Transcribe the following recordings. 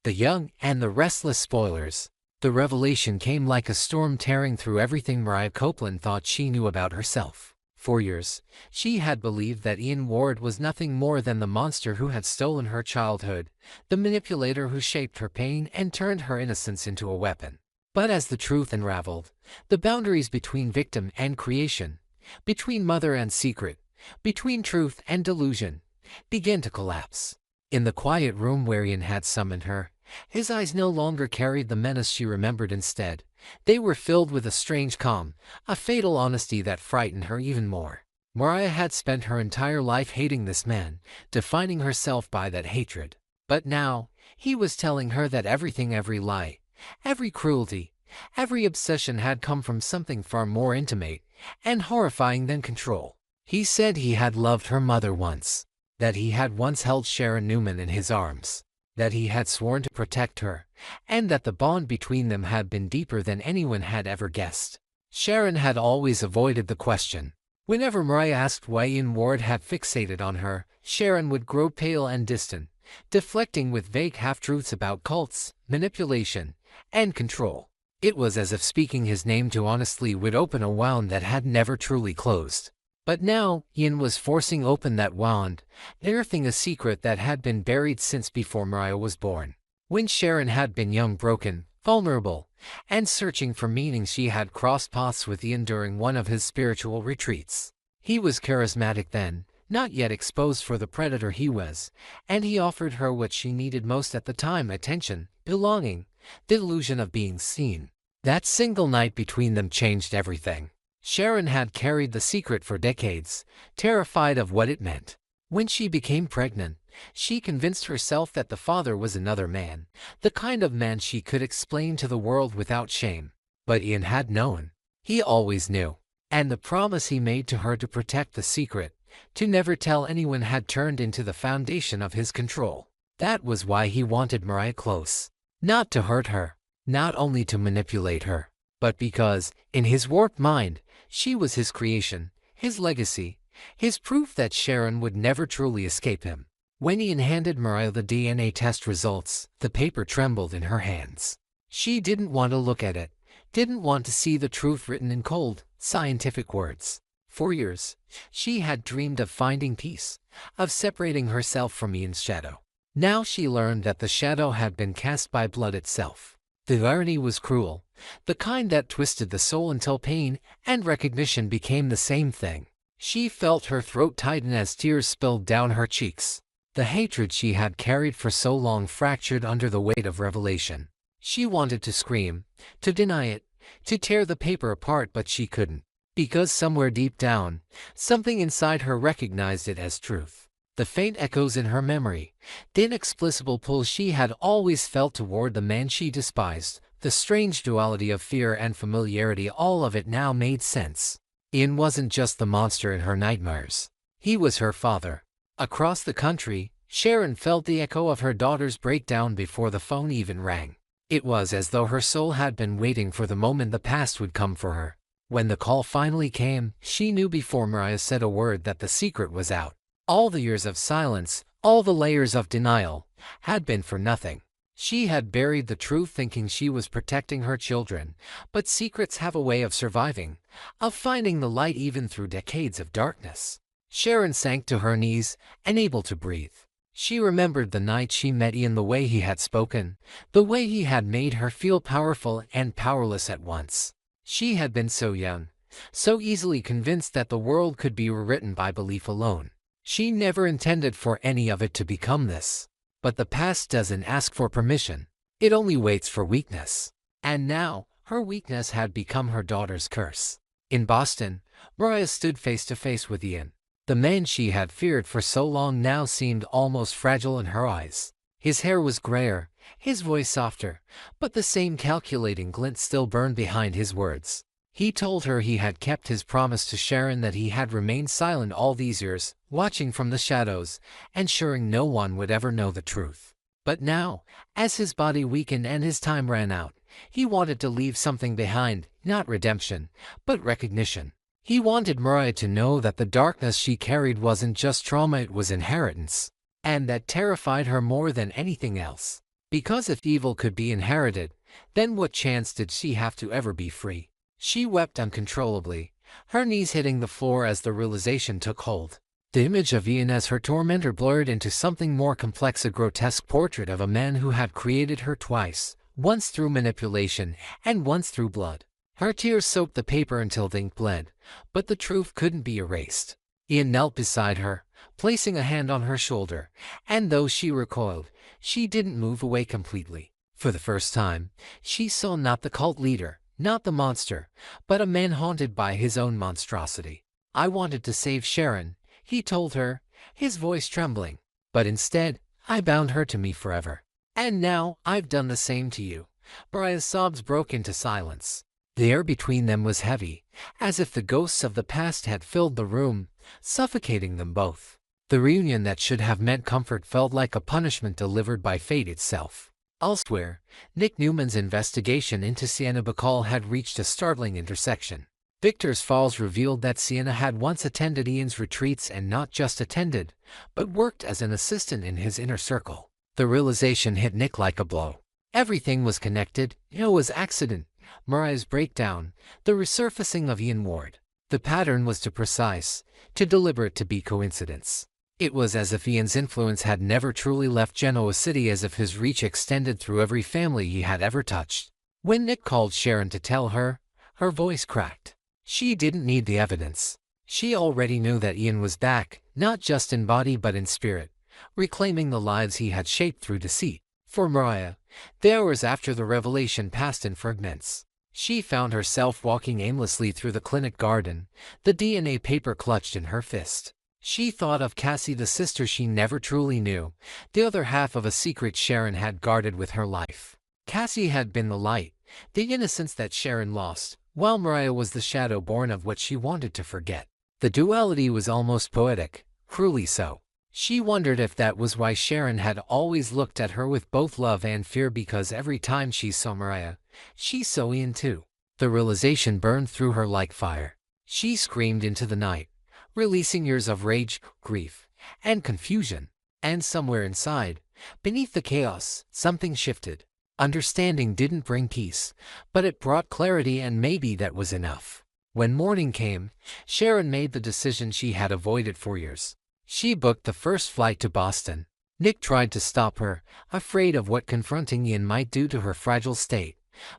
The Young and the Restless Spoilers. The revelation came like a storm, tearing through everything Mariah Copeland thought she knew about herself. For years, she had believed that Ian Ward was nothing more than the monster who had stolen her childhood, the manipulator who shaped her pain and turned her innocence into a weapon. But as the truth unraveled, the boundaries between victim and creation, between mother and secret, between truth and delusion, began to collapse. In the quiet room where Ian had summoned her, his eyes no longer carried the menace she remembered. Instead, they were filled with a strange calm, a fatal honesty that frightened her even more. Mariah had spent her entire life hating this man, defining herself by that hatred. But now, he was telling her that everything, every lie, every cruelty, every obsession had come from something far more intimate and horrifying than control. He said he had loved her mother once, that he had once held Sharon Newman in his arms, that he had sworn to protect her, and that the bond between them had been deeper than anyone had ever guessed. Sharon had always avoided the question. Whenever Mariah asked why Ian Ward had fixated on her, Sharon would grow pale and distant, deflecting with vague half-truths about cults, manipulation, and control. It was as if speaking his name too honestly would open a wound that had never truly closed. But now, Ian was forcing open that wound, unearthing a secret that had been buried since before Mariah was born. When Sharon had been young, broken, vulnerable, and searching for meaning, she had crossed paths with Ian during one of his spiritual retreats. He was charismatic then, not yet exposed for the predator he was, and he offered her what she needed most at the time: attention, belonging, the illusion of being seen. That single night between them changed everything. Sharon had carried the secret for decades, terrified of what it meant. When she became pregnant, she convinced herself that the father was another man, the kind of man she could explain to the world without shame. But Ian had known. He always knew. And the promise he made to her to protect the secret, to never tell anyone, had turned into the foundation of his control. That was why he wanted Mariah close. Not to hurt her, not only to manipulate her, but because, in his warped mind, she was his creation, his legacy, his proof that Sharon would never truly escape him. When Ian handed Mariah the DNA test results, the paper trembled in her hands. She didn't want to look at it, didn't want to see the truth written in cold, scientific words. For years, she had dreamed of finding peace, of separating herself from Ian's shadow. Now she learned that the shadow had been cast by blood itself. The irony was cruel, the kind that twisted the soul until pain and recognition became the same thing. She felt her throat tighten as tears spilled down her cheeks. The hatred she had carried for so long fractured under the weight of revelation. She wanted to scream, to deny it, to tear the paper apart, but she couldn't. Because somewhere deep down, something inside her recognized it as truth. The faint echoes in her memory, the inexplicable pull she had always felt toward the man she despised, the strange duality of fear and familiarity, all of it now made sense. Ian wasn't just the monster in her nightmares. He was her father. Across the country, Sharon felt the echo of her daughter's breakdown before the phone even rang. It was as though her soul had been waiting for the moment the past would come for her. When the call finally came, she knew before Mariah said a word that the secret was out. All the years of silence, all the layers of denial, had been for nothing. She had buried the truth thinking she was protecting her children, but secrets have a way of surviving, of finding the light even through decades of darkness. Sharon sank to her knees, unable to breathe. She remembered the night she met Ian, the way he had spoken, the way he had made her feel powerful and powerless at once. She had been so young, so easily convinced that the world could be rewritten by belief alone. She never intended for any of it to become this. But the past doesn't ask for permission. It only waits for weakness. And now, her weakness had become her daughter's curse. In Boston, Mariah stood face to face with Ian. The man she had feared for so long now seemed almost fragile in her eyes. His hair was grayer, his voice softer, but the same calculating glint still burned behind his words. He told her he had kept his promise to Sharon, that he had remained silent all these years, watching from the shadows, ensuring no one would ever know the truth. But now, as his body weakened and his time ran out, he wanted to leave something behind, not redemption, but recognition. He wanted Mariah to know that the darkness she carried wasn't just trauma, it was inheritance. And that terrified her more than anything else. Because if evil could be inherited, then what chance did she have to ever be free? She wept uncontrollably, her knees hitting the floor as the realization took hold. The image of Ian as her tormentor blurred into something more complex, a grotesque portrait of a man who had created her twice, once through manipulation and once through blood. Her tears soaked the paper until the ink bled, but the truth couldn't be erased. Ian knelt beside her, placing a hand on her shoulder, and though she recoiled, she didn't move away completely. For the first time, she saw not the cult leader, not the monster, but a man haunted by his own monstrosity. "I wanted to save Sharon," he told her, his voice trembling. "But instead, I bound her to me forever. And now, I've done the same to you." Mariah's sobs broke into silence. The air between them was heavy, as if the ghosts of the past had filled the room, suffocating them both. The reunion that should have meant comfort felt like a punishment delivered by fate itself. Elsewhere, Nick Newman's investigation into Sienna Bacall had reached a startling intersection. Victor's Falls revealed that Sienna had once attended Ian's retreats, and not just attended, but worked as an assistant in his inner circle. The realization hit Nick like a blow. Everything was connected. It was accident, Mariah's breakdown, the resurfacing of Ian Ward. The pattern was too precise, too deliberate to be coincidence. It was as if Ian's influence had never truly left Genoa City, as if his reach extended through every family he had ever touched. When Nick called Sharon to tell her, her voice cracked. She didn't need the evidence. She already knew that Ian was back, not just in body but in spirit, reclaiming the lives he had shaped through deceit. For Mariah, the hours after the revelation passed in fragments. She found herself walking aimlessly through the clinic garden, the DNA paper clutched in her fist. She thought of Cassie, the sister she never truly knew, the other half of a secret Sharon had guarded with her life. Cassie had been the light, the innocence that Sharon lost, while Mariah was the shadow born of what she wanted to forget. The duality was almost poetic, cruelly so. She wondered if that was why Sharon had always looked at her with both love and fear, because every time she saw Mariah, she saw Ian too. The realization burned through her like fire. She screamed into the night, releasing years of rage, grief, and confusion. And somewhere inside, beneath the chaos, something shifted. Understanding didn't bring peace, but it brought clarity, and maybe that was enough. When morning came, Sharon made the decision she had avoided for years. She booked the first flight to Boston. Nick tried to stop her, afraid of what confronting Ian might do to her fragile state,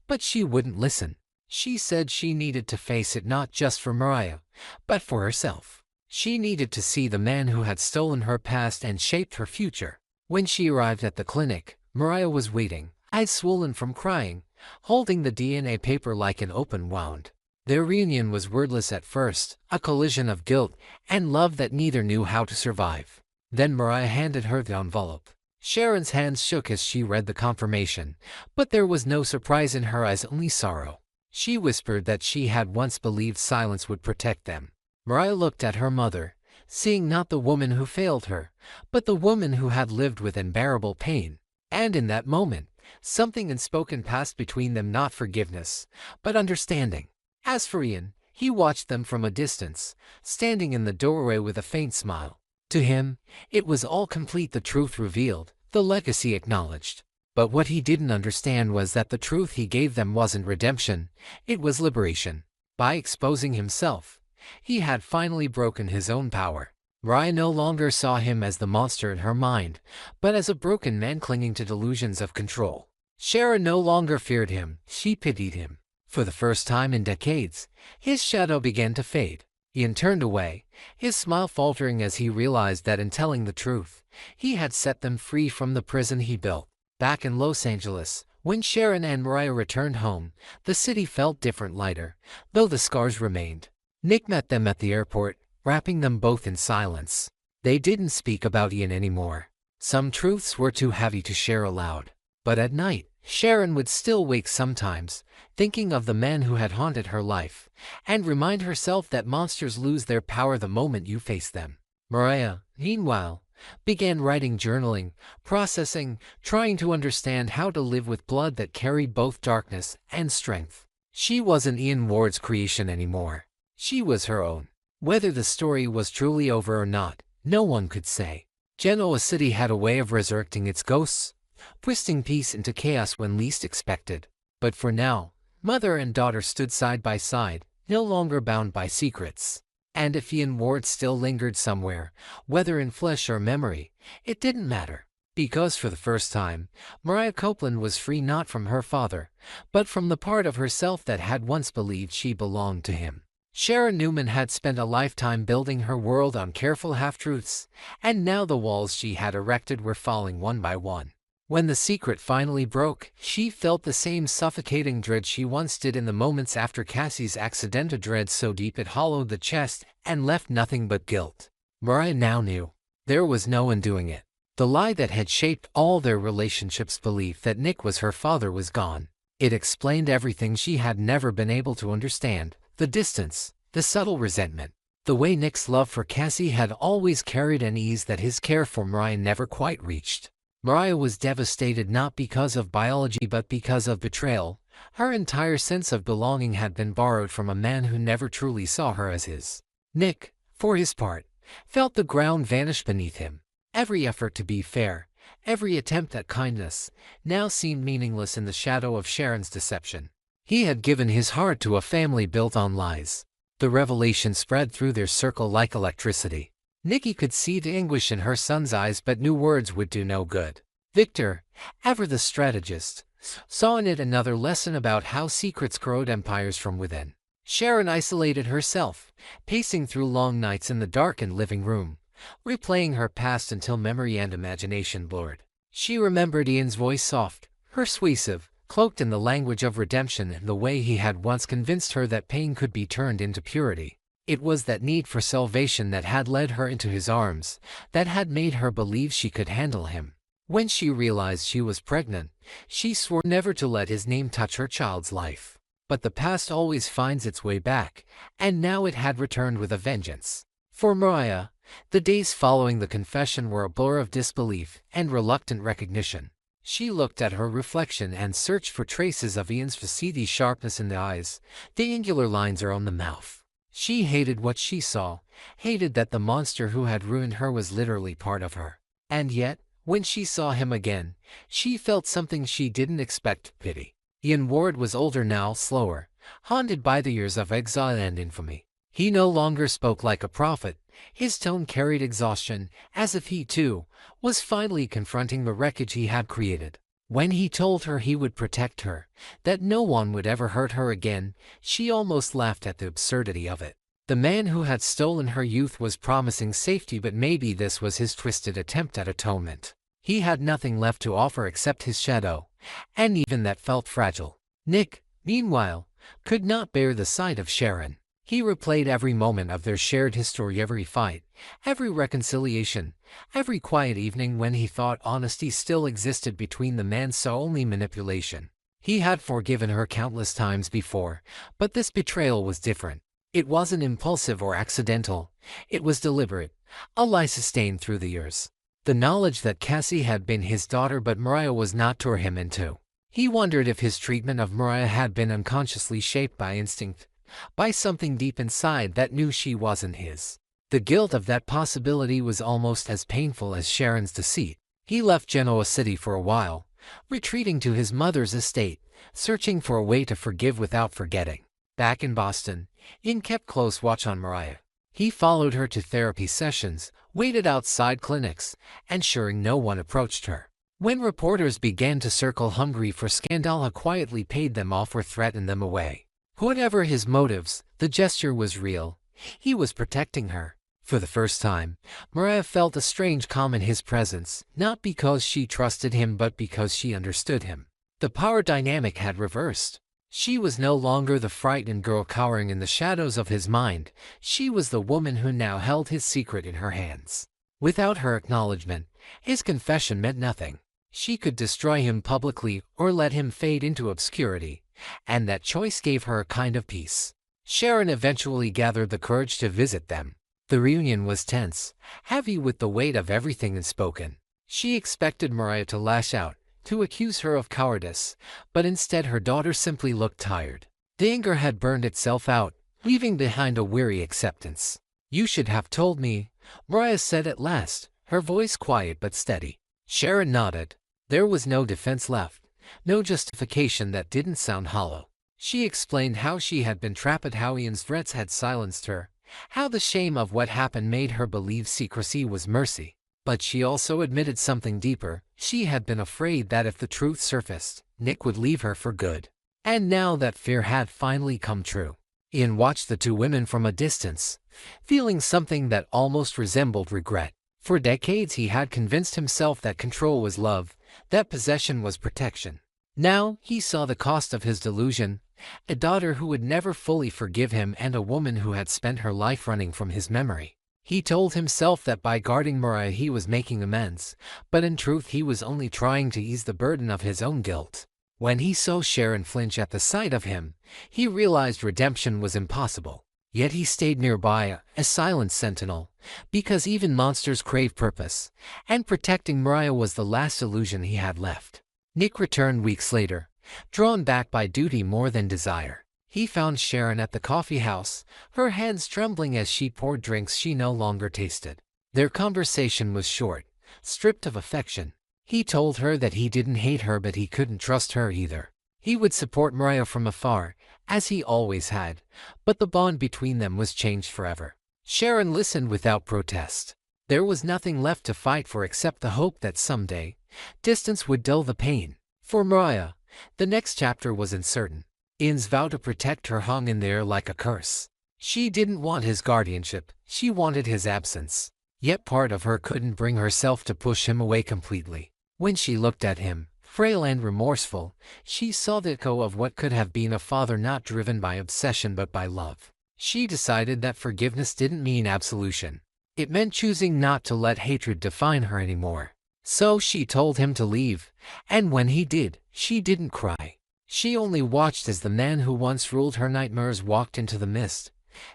but she wouldn't listen. She said she needed to face it, not just for Mariah, but for herself. She needed to see the man who had stolen her past and shaped her future. When she arrived at the clinic, Mariah was waiting, eyes swollen from crying, holding the DNA paper like an open wound. Their reunion was wordless at first, a collision of guilt and love that neither knew how to survive. Then Mariah handed her the envelope. Sharon's hands shook as she read the confirmation, but there was no surprise in her eyes, only sorrow. She whispered that she had once believed silence would protect them. Mariah looked at her mother, seeing not the woman who failed her, but the woman who had lived with unbearable pain. And in that moment, something unspoken passed between them, not forgiveness, but understanding. As for Ian, he watched them from a distance, standing in the doorway with a faint smile. To him, it was all complete, the truth revealed, the legacy acknowledged. But what he didn't understand was that the truth he gave them wasn't redemption, it was liberation. By exposing himself, he had finally broken his own power. Mariah no longer saw him as the monster in her mind, but as a broken man clinging to delusions of control. Sharon no longer feared him, she pitied him. For the first time in decades, his shadow began to fade. Ian turned away, his smile faltering as he realized that in telling the truth, he had set them free from the prison he built. Back in Los Angeles, when Sharon and Mariah returned home, the city felt different, lighter, though the scars remained. Nick met them at the airport, wrapping them both in silence. They didn't speak about Ian anymore. Some truths were too heavy to share aloud. But at night, Sharon would still wake sometimes, thinking of the man who had haunted her life, and remind herself that monsters lose their power the moment you face them. Mariah, meanwhile, began writing, journaling, processing, trying to understand how to live with blood that carried both darkness and strength. She wasn't Ian Ward's creation anymore. She was her own. Whether the story was truly over or not, no one could say. Genoa City had a way of resurrecting its ghosts, twisting peace into chaos when least expected. But for now, mother and daughter stood side by side, no longer bound by secrets. And if Ian Ward still lingered somewhere, whether in flesh or memory, it didn't matter. Because for the first time, Mariah Copeland was free not from her father, but from the part of herself that had once believed she belonged to him. Sharon Newman had spent a lifetime building her world on careful half-truths, and now the walls she had erected were falling one by one. When the secret finally broke, she felt the same suffocating dread she once did in the moments after Cassie's accident, a dread so deep it hollowed the chest and left nothing but guilt. Mariah now knew. There was no undoing it. The lie that had shaped all their relationships, belief that Nick was her father, was gone. It explained everything she had never been able to understand: the distance, the subtle resentment, the way Nick's love for Cassie had always carried an ease that his care for Mariah never quite reached. Mariah was devastated not because of biology but because of betrayal. Her entire sense of belonging had been borrowed from a man who never truly saw her as his. Nick, for his part, felt the ground vanish beneath him. Every effort to be fair, every attempt at kindness, now seemed meaningless in the shadow of Sharon's deception. He had given his heart to a family built on lies. The revelation spread through their circle like electricity. Nikki could see the anguish in her son's eyes but knew words would do no good. Victor, ever the strategist, saw in it another lesson about how secrets corrode empires from within. Sharon isolated herself, pacing through long nights in the darkened living room, replaying her past until memory and imagination blurred. She remembered Ian's voice, soft, persuasive, cloaked in the language of redemption, and the way he had once convinced her that pain could be turned into purity. It was that need for salvation that had led her into his arms, that had made her believe she could handle him. When she realized she was pregnant, she swore never to let his name touch her child's life. But the past always finds its way back, and now it had returned with a vengeance. For Mariah, the days following the confession were a blur of disbelief and reluctant recognition. She looked at her reflection and searched for traces of Ian's facetty sharpness in the eyes, the angular lines around the mouth. She hated what she saw, hated that the monster who had ruined her was literally part of her. And yet, when she saw him again, she felt something she didn't expect: pity. Ian Ward was older now, slower, haunted by the years of exile and infamy. He no longer spoke like a prophet. His tone carried exhaustion, as if he, too, was finally confronting the wreckage he had created. When he told her he would protect her, that no one would ever hurt her again, she almost laughed at the absurdity of it. The man who had stolen her youth was promising safety, but maybe this was his twisted attempt at atonement. He had nothing left to offer except his shadow, and even that felt fragile. Nick, meanwhile, could not bear the sight of Sharon. He replayed every moment of their shared history, every fight, every reconciliation, every quiet evening when he thought honesty still existed between the man, saw only manipulation. He had forgiven her countless times before, but this betrayal was different. It wasn't impulsive or accidental. It was deliberate, a lie sustained through the years. The knowledge that Cassie had been his daughter but Mariah was not tore him in two. He wondered if his treatment of Mariah had been unconsciously shaped by instinct, by something deep inside that knew she wasn't his. The guilt of that possibility was almost as painful as Sharon's deceit. He left Genoa City for a while, retreating to his mother's estate, searching for a way to forgive without forgetting. Back in Boston, Ian kept close watch on Mariah. He followed her to therapy sessions, waited outside clinics, ensuring no one approached her. When reporters began to circle hungry for scandal, he quietly paid them off or threatened them away. Whatever his motives, the gesture was real. He was protecting her. For the first time, Mariah felt a strange calm in his presence, not because she trusted him but because she understood him. The power dynamic had reversed. She was no longer the frightened girl cowering in the shadows of his mind. She was the woman who now held his secret in her hands. Without her acknowledgement, his confession meant nothing. She could destroy him publicly or let him fade into obscurity, and that choice gave her a kind of peace. Sharon eventually gathered the courage to visit them. The reunion was tense, heavy with the weight of everything unspoken. She expected Mariah to lash out, to accuse her of cowardice, but instead her daughter simply looked tired. The anger had burned itself out, leaving behind a weary acceptance. "You should have told me," Mariah said at last, her voice quiet but steady. Sharon nodded. There was no defense left, no justification that didn't sound hollow. She explained how she had been trapped, how Ian's threats had silenced her, how the shame of what happened made her believe secrecy was mercy. But she also admitted something deeper. She had been afraid that if the truth surfaced, Nick would leave her for good. And now that fear had finally come true. Ian watched the two women from a distance, feeling something that almost resembled regret. For decades he had convinced himself that control was love, that possession was protection. Now he saw the cost of his delusion, a daughter who would never fully forgive him and a woman who had spent her life running from his memory. He told himself that by guarding Mariah he was making amends, but in truth he was only trying to ease the burden of his own guilt. When he saw Sharon flinch at the sight of him, he realized redemption was impossible. Yet he stayed nearby, a silent sentinel, because even monsters crave purpose, and protecting Mariah was the last illusion he had left. Nick returned weeks later, drawn back by duty more than desire. He found Sharon at the coffee house, her hands trembling as she poured drinks she no longer tasted. Their conversation was short, stripped of affection. He told her that he didn't hate her but he couldn't trust her either. He would support Mariah from afar, as he always had, but the bond between them was changed forever. Sharon listened without protest. There was nothing left to fight for except the hope that someday, distance would dull the pain. For Mariah, the next chapter was uncertain. Ian's vow to protect her hung in there like a curse. She didn't want his guardianship, she wanted his absence. Yet part of her couldn't bring herself to push him away completely. When she looked at him, frail and remorseful, she saw the echo of what could have been a father not driven by obsession but by love. She decided that forgiveness didn't mean absolution. It meant choosing not to let hatred define her anymore. So she told him to leave, and when he did, she didn't cry. She only watched as the man who once ruled her nightmares walked into the mist,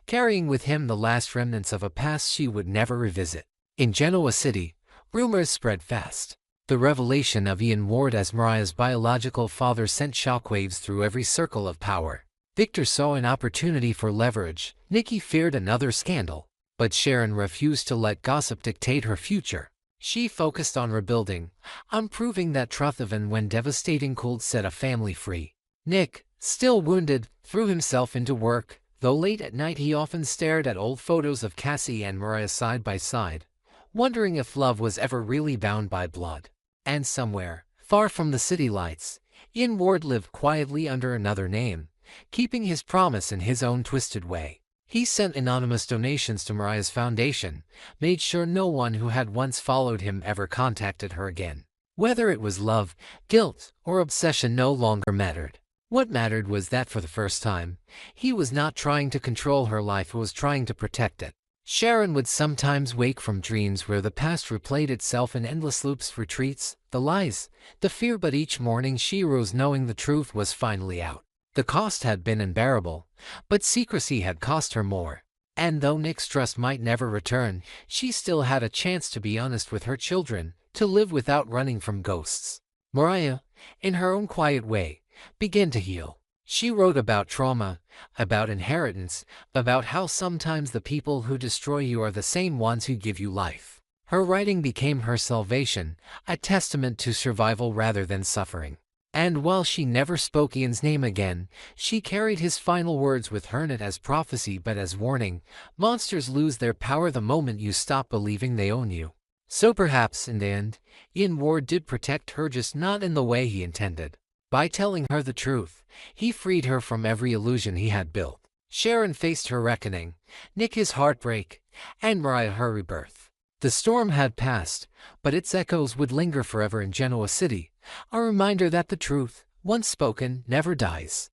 carrying with him the last remnants of a past she would never revisit. In Genoa City, rumors spread fast. The revelation of Ian Ward as Mariah's biological father sent shockwaves through every circle of power. Victor saw an opportunity for leverage. Nikki feared another scandal. But Sharon refused to let gossip dictate her future. She focused on rebuilding, on proving that truth even when devastating could set a family free. Nick, still wounded, threw himself into work. Though late at night he often stared at old photos of Cassie and Mariah side by side, wondering if love was ever really bound by blood. And somewhere, far from the city lights, Ian Ward lived quietly under another name, keeping his promise in his own twisted way. He sent anonymous donations to Mariah's foundation, made sure no one who had once followed him ever contacted her again. Whether it was love, guilt, or obsession no longer mattered. What mattered was that for the first time, he was not trying to control her life, he was trying to protect it. Sharon would sometimes wake from dreams where the past replayed itself in endless loops, retreats, the lies, the fear, but each morning she rose knowing the truth was finally out. The cost had been unbearable, but secrecy had cost her more. And though Nick's trust might never return, she still had a chance to be honest with her children, to live without running from ghosts. Mariah, in her own quiet way, began to heal. She wrote about trauma, about inheritance, about how sometimes the people who destroy you are the same ones who give you life. Her writing became her salvation, a testament to survival rather than suffering. And while she never spoke Ian's name again, she carried his final words with her not as prophecy but as warning. Monsters lose their power the moment you stop believing they own you. So perhaps, in the end, Ian Ward did protect her, just not in the way he intended. By telling her the truth, he freed her from every illusion he had built. Sharon faced her reckoning, Nick his heartbreak, and Mariah her rebirth. The storm had passed, but its echoes would linger forever in Genoa City, a reminder that the truth, once spoken, never dies.